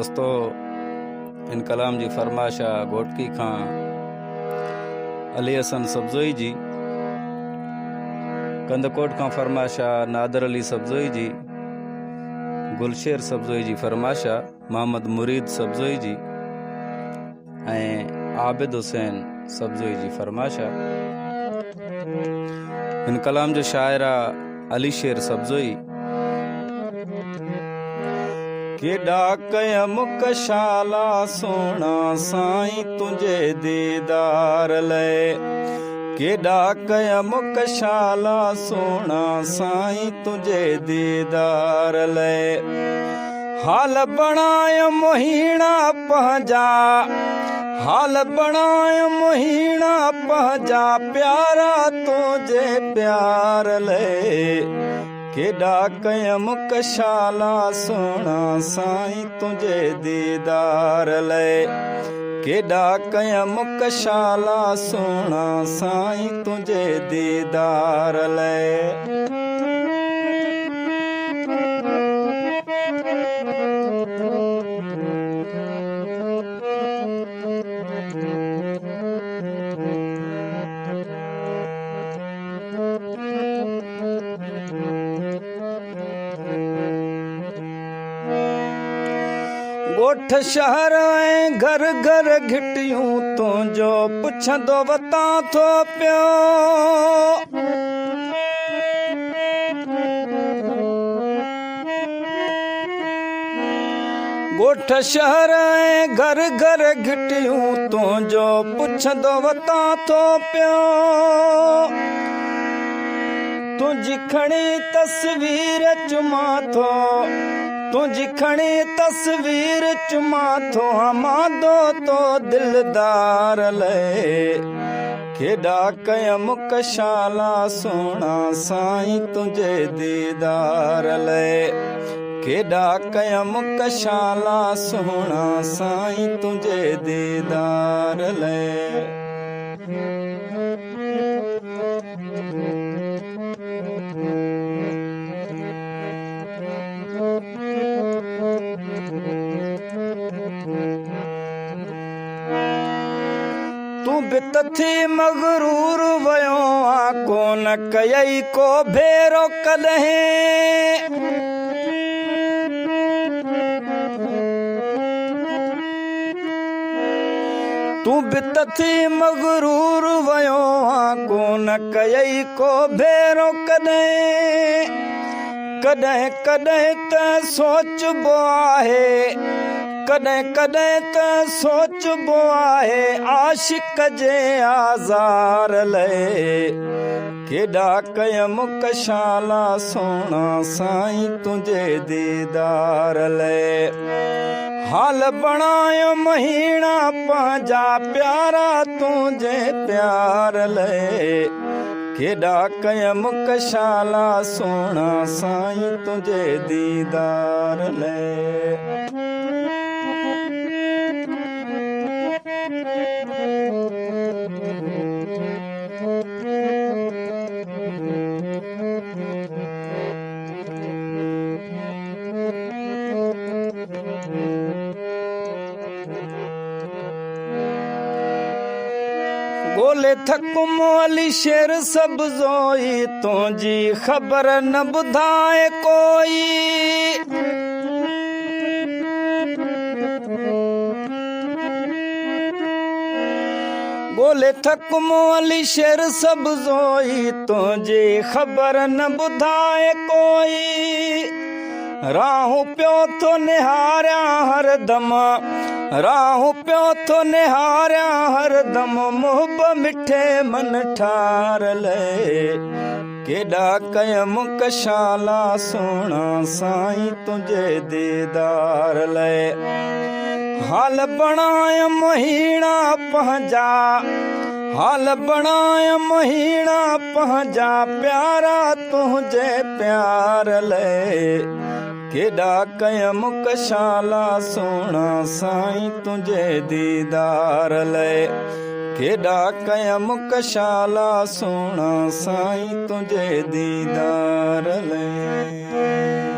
दोस्तों इन कलाम जी फरमाशा घोटकी खां अली हसन सब्ज़ोई जी, कंदकोट खां फरमाशा नादर अली सब्ज़ोई जी, गुलशेर सब्ज़ोई जी फरमाशा मोहम्मद मुरीद सब्ज़ोई जी ऐं आबिद हुसैन सब्ज़ोई जी फरमाशा। इन कलाम जो शायरा अली शेर सब्ज़ोई। केॾा कयम कशाला सोना साईं तुंहिंजे दीदार लाइ, केॾा कयम कशाला सोना साईं तुंहिंजे दीदार लाइ। हाल बणाय मोहीणा पंहिंजा, हाल बणाय मोहीणा पंहिंजा प्यारा तुंहिंजे प्यार लाइ। केॾा कयम कशाला सोना साईं तुंहिंजे दीदार लाइ, केॾा कयम कशाला सोना साईं तुंहिंजे दीदार लाइ। ॻोठ शहर ऐं घर घर घिटियूं तुंहिंजो पुछंदो वतां थो पियो। ॻोठ शहर ऐं घर घर घिटियूं तुंहिंजो पुछंदो वतां थो पियो। तुंहिंजी खणी तस्वीर चुमा थो, तुंहिंजी खणी तस्वीर चुमा थो हमादो तो दिलदार लाइ। केॾा कयम कशाला सोना साईं तुंहिंजे दीदार लाइ, केॾा कयम कशाला सोना साईं तुंहिंजे दीदार लाइ। तूं बि त थी मगरूर वयो आ, कोन कयई को भेरो कॾहिं। तूं बि त थी मगरूर वयो आ, कोन कयई को भेरो कॾहिं। कॾहिं कॾहिं त सोचबो आहे, कॾहिं कॾहिं त सोचबो आहे आशिक जे आज़ार लाइ। केॾा कयम कशाला सोना साईं तुंहिंजे दीदार लाइ। हाल बणायो मोहीणा पंहिंजा प्यारा तुंहिंजे प्यार लाइ। केॾा कयम कशाला सोना साईं तुंहिंजे दीदार लाइ। ॻोल्हे थकुम अली शेर सब्ज़ोई, तुंहिंजी ख़बर न ॿुधाए कोई। ॻोल्हे थकुम अली शेर सब्ज़ोई, तुंहिंजी ख़बर न ॿुधाए कोई। राहूं पियो थो निहारियां हरदम, राहूं पियो थो निहारियां हरदम मुहब मिठे मन ठार लाइ। केॾा कयम कशाला सोना साईं तुंहिंजे दीदार लाइ। हाल बणाय मोहीणा पंहिंजा, हाल बणाय मोहीणा पंहिंजा प्यारा तुंहिंजे प्यार लाइ। केॾा कयम कशाला सोना साईं तुंहिंजे दीदार लाइ। केॾा कयम कशाला सोना साईं तुंहिंजे दीदार लाइ।